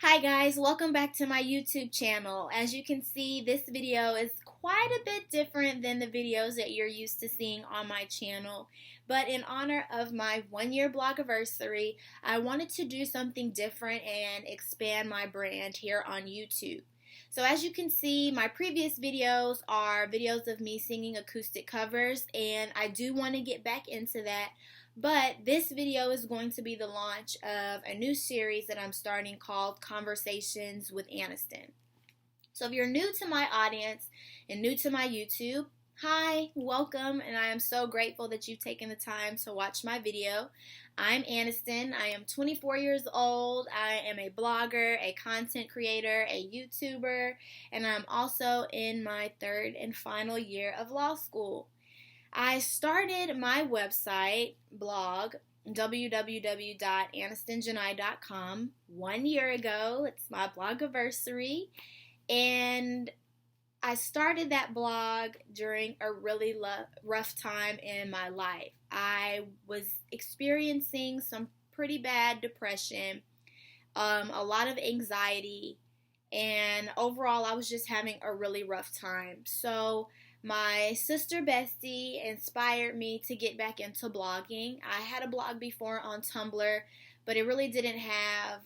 Hi guys, welcome back to my YouTube channel. As you can see, this video is quite a bit different than the videos that you're used to seeing on my channel. But in honor of my 1-year blogiversary, I wanted to do something different and expand my brand here on YouTube. So as you can see, my previous videos are videos of me singing acoustic covers, and I do want to get back into that. But this video is going to be the launch of a new series that I'm starting called Conversations with Anaston. So if you're new to my audience and new to my YouTube, hi, welcome, and I am so grateful that you've taken the time to watch my video. I'm Anaston. I am 24 years old. I am a blogger, a content creator, a YouTuber, and I'm also in my 3rd and final year of law school. I started my website, blog, www.AnastonJeni.com 1 year ago. It's my blogiversary, and I started that blog during a really rough time in my life. I was experiencing some pretty bad depression, a lot of anxiety, and overall I was just having a really rough time. So my sister Bestie inspired me to get back into blogging. I had a blog before on Tumblr, but it really didn't have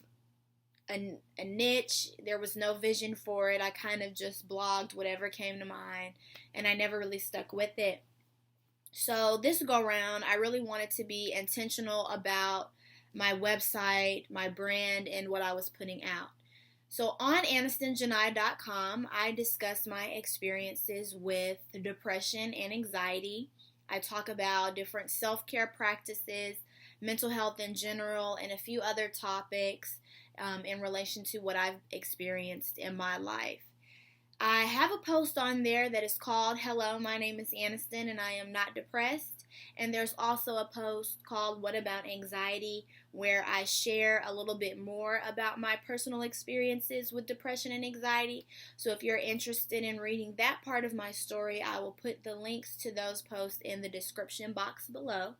a niche. There was no vision for it. I kind of just blogged whatever came to mind, and I never really stuck with it. So this go round, I really wanted to be intentional about my website, my brand, and what I was putting out. So on AnastonJeni.com, I discuss my experiences with depression and anxiety. I talk about different self-care practices, mental health in general, and a few other topics in relation to what I've experienced in my life. I have a post on there that is called "Hello, my name is Anaston and I am not depressed." And there's also a post called "What About Anxiety?" where I share a little bit more about my personal experiences with depression and anxiety. So if you're interested in reading that part of my story, I will put the links to those posts in the description box below.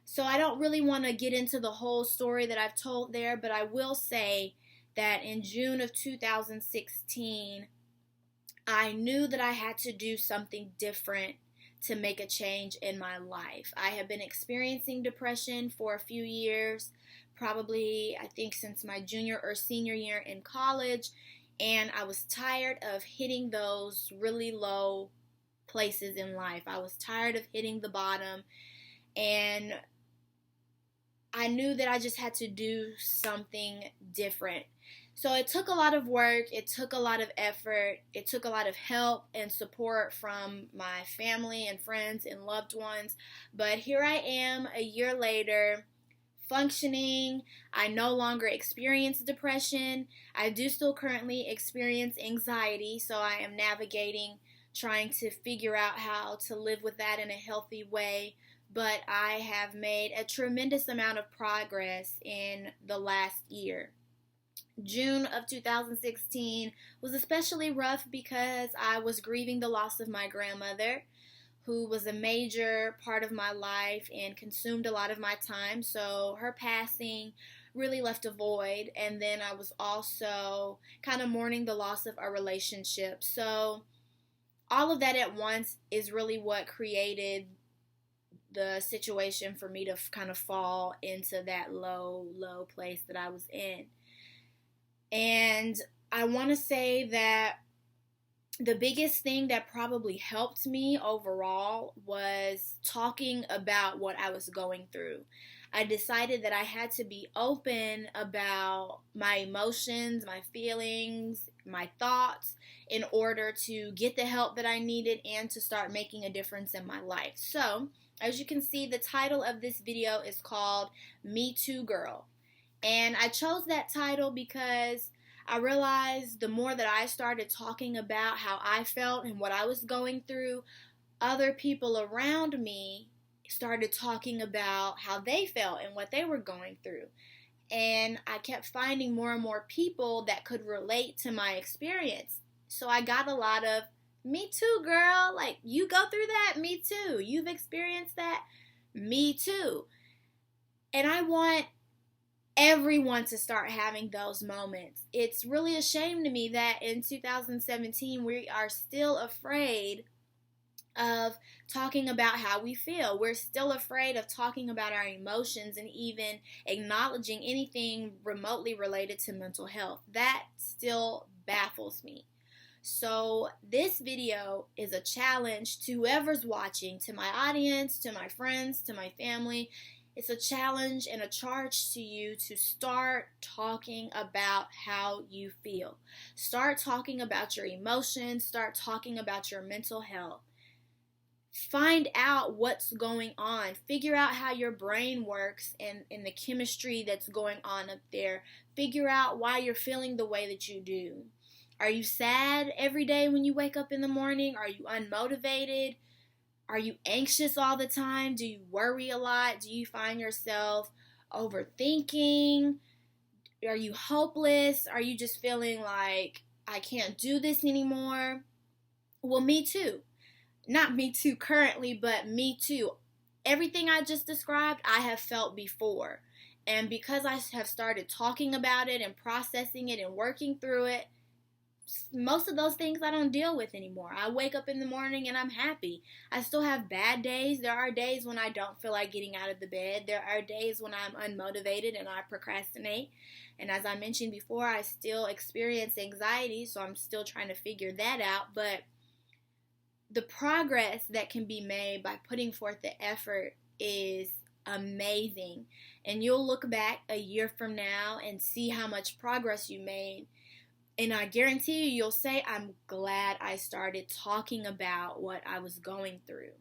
So I don't really want to get into the whole story that I've told there, but I will say that in June of 2016, I knew that I had to do something different to make a change in my life. I have been experiencing depression for a few years, probably I think since my junior or senior year in college, and I was tired of hitting those really low places in life. I was tired of hitting the bottom, and I knew that I just had to do something different. So it took a lot of work, it took a lot of effort, it took a lot of help and support from my family and friends and loved ones. But here I am a year later, functioning. I no longer experience depression. I do still currently experience anxiety, so I am navigating, trying to figure out how to live with that in a healthy way. But I have made a tremendous amount of progress in the last year. June of 2016 was especially rough because I was grieving the loss of my grandmother, who was a major part of my life and consumed a lot of my time. So her passing really left a void. And then I was also kind of mourning the loss of a relationship. So all of that at once is really what created the situation for me to kind of fall into that low place that I was in. And I want to say that the biggest thing that probably helped me overall was talking about what I was going through. I decided that I had to be open about my emotions, my feelings, my thoughts in order to get the help that I needed and to start making a difference in my life. So, as you can see, the title of this video is called Me Too Girl. And I chose that title because I realized the more that I started talking about how I felt and what I was going through, other people around me started talking about how they felt and what they were going through. And I kept finding more and more people that could relate to my experience. So I got a lot of, "Me too, girl. Like, you go through that? Me too. You've experienced that? Me too." And I want everyone to start having those moments. It's really a shame to me that in 2017 we are still afraid of talking about how we feel. We're still afraid of talking about our emotions and even acknowledging anything remotely related to mental health. That still baffles me. So this video is a challenge to whoever's watching, to my audience, to my friends, to my family. It's a challenge and a charge to you to start talking about how you feel. Start talking about your emotions. Start talking about your mental health. Find out what's going on. Figure out how your brain works and the chemistry that's going on up there. Figure out why you're feeling the way that you do. Are you sad every day when you wake up in the morning? Are you unmotivated? Are you anxious all the time? Do you worry a lot? Do you find yourself overthinking? Are you hopeless? Are you just feeling like, I can't do this anymore? Well, me too. Not me too currently, but me too. Everything I just described, I have felt before. And because I have started talking about it and processing it and working through it, most of those things I don't deal with anymore. I wake up in the morning and I'm happy. I still have bad days. There are days when I don't feel like getting out of the bed. There are days when I'm unmotivated and I procrastinate. And as I mentioned before, I still experience anxiety, so I'm still trying to figure that out. But the progress that can be made by putting forth the effort is amazing. And you'll look back a year from now and see how much progress you made. And I guarantee you'll say, I'm glad I started talking about what I was going through.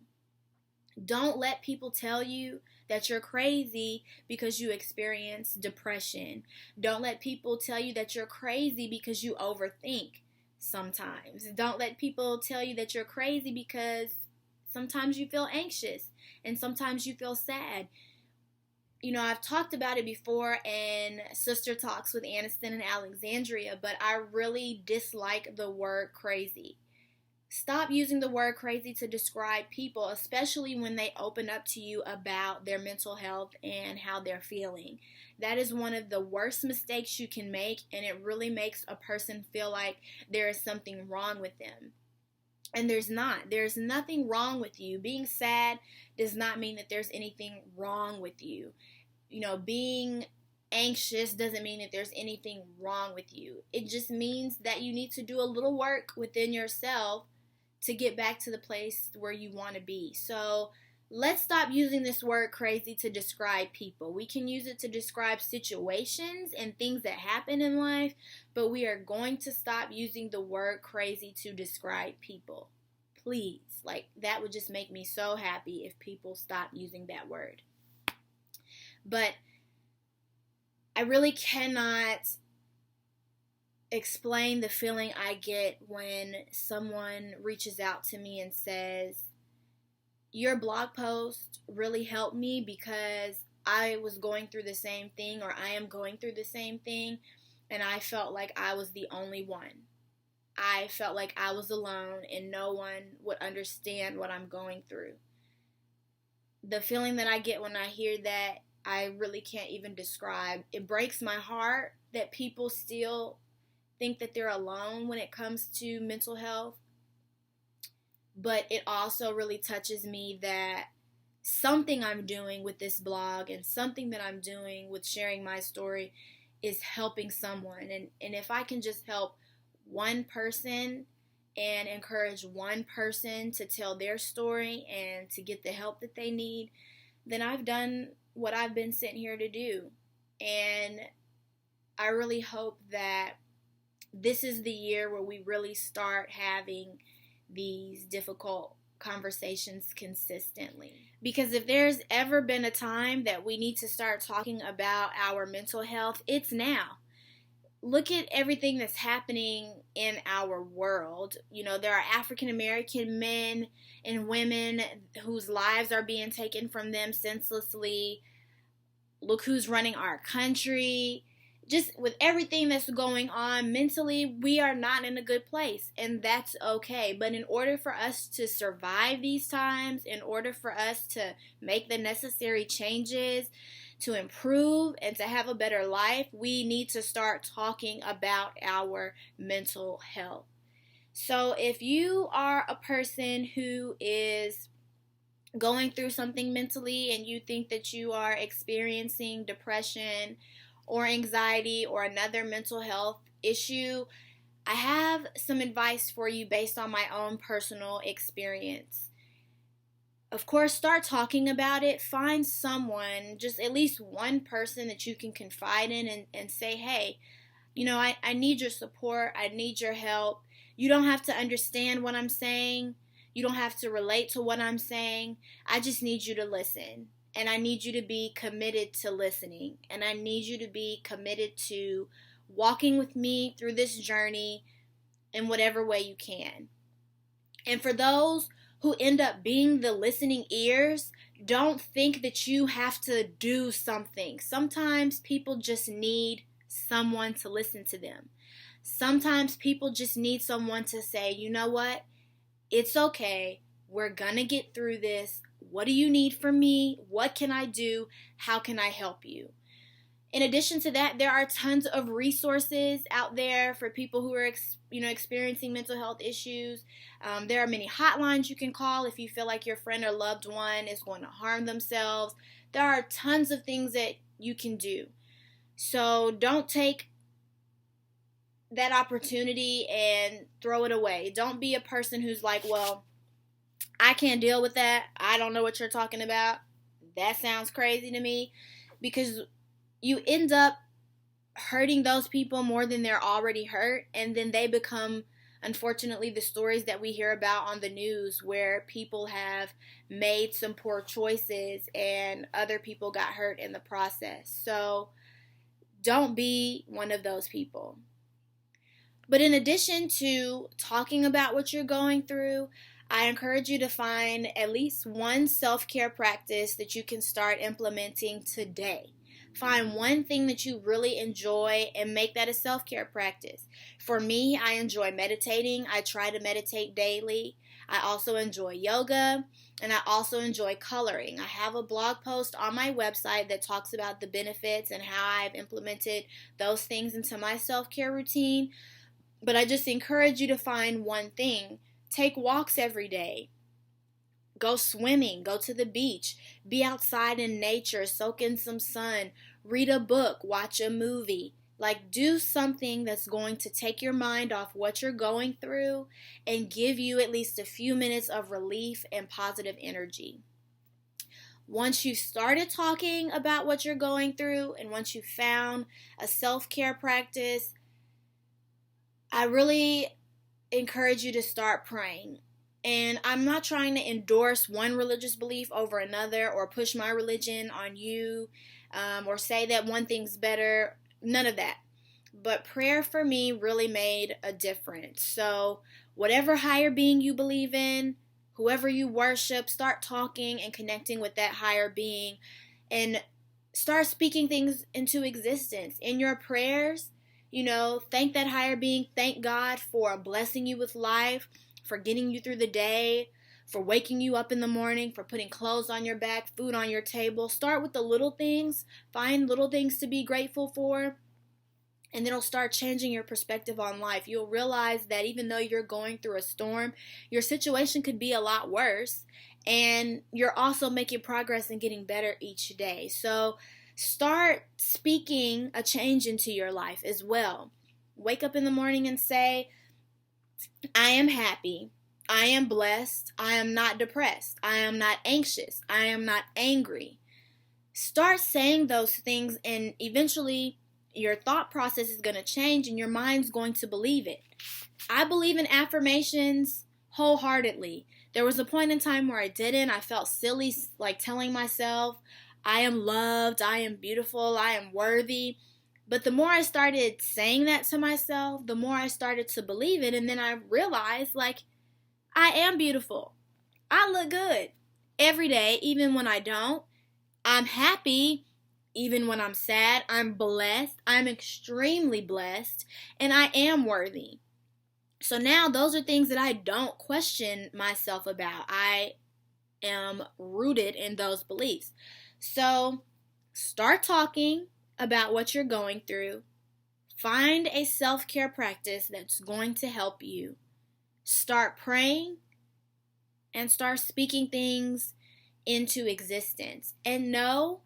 Don't let people tell you that you're crazy because you experience depression. Don't let people tell you that you're crazy because you overthink. Sometimes. Don't let people tell you that you're crazy because sometimes you feel anxious and sometimes you feel sad. You know, I've talked about it before in Sister Talks with Anaston and Alexandria, but I really dislike the word crazy. Stop using the word crazy to describe people, especially when they open up to you about their mental health and how they're feeling. That is one of the worst mistakes you can make, and it really makes a person feel like there is something wrong with them. And there's not. There's nothing wrong with you. Being sad does not mean that there's anything wrong with you. You know, being anxious doesn't mean that there's anything wrong with you. It just means that you need to do a little work within yourself to get back to the place where you want to be. So let's stop using this word crazy to describe people. We can use it to describe situations and things that happen in life, but we are going to stop using the word crazy to describe people. Please, like, that would just make me so happy if people stop using that word. But I really cannot explain the feeling I get when someone reaches out to me and says, your blog post really helped me because I was going through the same thing, or I am going through the same thing, and I felt like I was the only one. I felt like I was alone and no one would understand what I'm going through. The feeling that I get when I hear that, I really can't even describe. It breaks my heart that people still think that they're alone when it comes to mental health. But it also really touches me that something I'm doing with this blog and something that I'm doing with sharing my story is helping someone. And if I can just help one person and encourage one person to tell their story and to get the help that they need, then I've done what I've been sent here to do. And I really hope that this is the year where we really start having these difficult conversations consistently. Because if there's ever been a time that we need to start talking about our mental health, it's now. Look at everything that's happening in our world. You know, there are African American men and women whose lives are being taken from them senselessly. Look who's running our country. Just with everything that's going on mentally, we are not in a good place, and that's okay. But in order for us to survive these times, in order for us to make the necessary changes, to improve and to have a better life, we need to start talking about our mental health. So if you are a person who is going through something mentally and you think that you are experiencing depression or anxiety or another mental health issue, I have some advice for you based on my own personal experience. Of course, start talking about it. Find someone, just at least one person that you can confide in and say, hey, I need your support. I need your help. You don't have to understand what I'm saying. You don't have to relate to what I'm saying. I just need you to listen. And I need you to be committed to listening. And I need you to be committed to walking with me through this journey in whatever way you can. And for those who end up being the listening ears, don't think that you have to do something. Sometimes people just need someone to listen to them. Sometimes people just need someone to say, you know what? It's okay. We're gonna get through this. What do you need from me? What can I do? How can I help you? In addition to that, there are tons of resources out there for people who are experiencing mental health issues. There are many hotlines you can call if you feel like your friend or loved one is going to harm themselves. There are tons of things that you can do. So don't take that opportunity and throw it away. Don't be a person who's like, well, I can't deal with that. I don't know what you're talking about. That sounds crazy to me. Because you end up hurting those people more than they're already hurt. And then they become, unfortunately, the stories that we hear about on the news where people have made some poor choices and other people got hurt in the process. So don't be one of those people. But in addition to talking about what you're going through, I encourage you to find at least one self-care practice that you can start implementing today. Find one thing that you really enjoy and make that a self-care practice. For me, I enjoy meditating. I try to meditate daily. I also enjoy yoga, and I also enjoy coloring. I have a blog post on my website that talks about the benefits and how I've implemented those things into my self-care routine. But I just encourage you to find one thing. Take walks every day. Go swimming. Go to the beach. Be outside in nature. Soak in some sun. Read a book. Watch a movie. Like, do something that's going to take your mind off what you're going through and give you at least a few minutes of relief and positive energy. Once you started talking about what you're going through and once you found a self-care practice, I really encourage you to start praying. And I'm not trying to endorse one religious belief over another or push my religion on you or say that one thing's better. None of that. But prayer for me really made a difference. So whatever higher being you believe in, whoever you worship, start talking and connecting with that higher being and start speaking things into existence. In your prayers, thank that higher being. Thank God for blessing you with life, for getting you through the day, for waking you up in the morning, for putting clothes on your back, food on your table. Start with the little things. Find little things to be grateful for. And it'll start changing your perspective on life. You'll realize that even though you're going through a storm, your situation could be a lot worse. And you're also making progress and getting better each day. So start speaking a change into your life as well. Wake up in the morning and say, I am happy. I am blessed. I am not depressed. I am not anxious. I am not angry. Start saying those things and eventually your thought process is going to change and your mind's going to believe it. I believe in affirmations wholeheartedly. There was a point in time where I didn't. I felt silly, like telling myself, I am loved, I am beautiful, I am worthy. But the more I started saying that to myself, the more I started to believe it. And then I realized, I am beautiful. I look good every day, even when I don't. I'm happy, even when I'm sad. I'm blessed. I'm extremely blessed. And I am worthy. So now those are things that I don't question myself about. I am rooted in those beliefs. So Start talking about what you're going through. Find a self-care practice that's going to help you. Start praying and start speaking things into existence. And know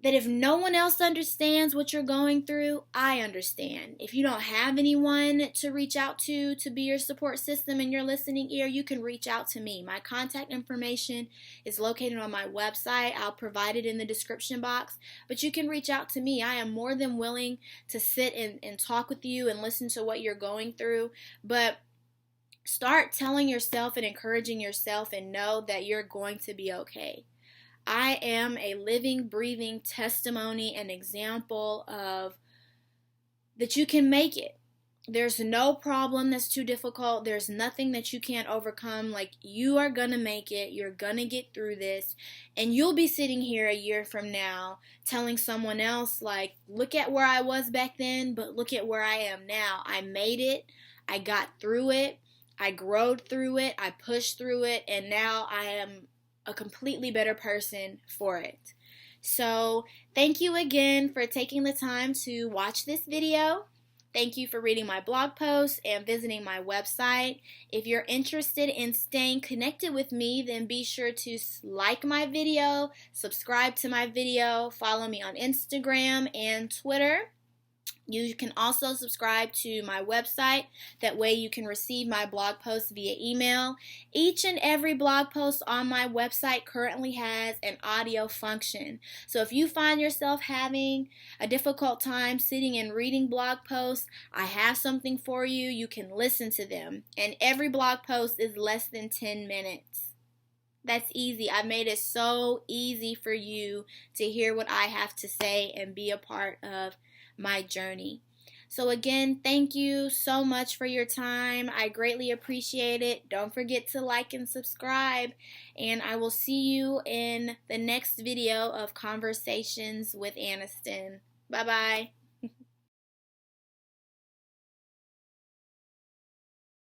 that if no one else understands what you're going through, I understand. If you don't have anyone to reach out to be your support system and your listening ear, you can reach out to me. My contact information is located on my website. I'll provide it in the description box, but you can reach out to me. I am more than willing to sit and talk with you and listen to what you're going through. But start telling yourself and encouraging yourself and know that you're going to be okay. I am a living, breathing testimony and example of that you can make it. There's no problem that's too difficult. There's nothing that you can't overcome. Like, you are going to make it. You're going to get through this. And you'll be sitting here a year from now telling someone else, like, look at where I was back then, but look at where I am now. I made it. I got through it. I growed through it. I pushed through it. And now I am a completely better person for it. So thank you again for taking the time to watch this video. Thank you for reading my blog post and visiting my website. If you're interested in staying connected with me, then be sure to like my video, subscribe to my video, follow me on Instagram and Twitter. You can also subscribe to my website. That way you can receive my blog posts via email. Each and every blog post on my website currently has an audio function. So if you find yourself having a difficult time sitting and reading blog posts, I have something for you. You can listen to them. And every blog post is less than 10 minutes. That's easy. I made it so easy for you to hear what I have to say and be a part of my journey. So again, thank you so much for your time. I greatly appreciate it. Don't forget to like and subscribe, and I will see you in the next video of Conversations with Anaston. Bye-bye.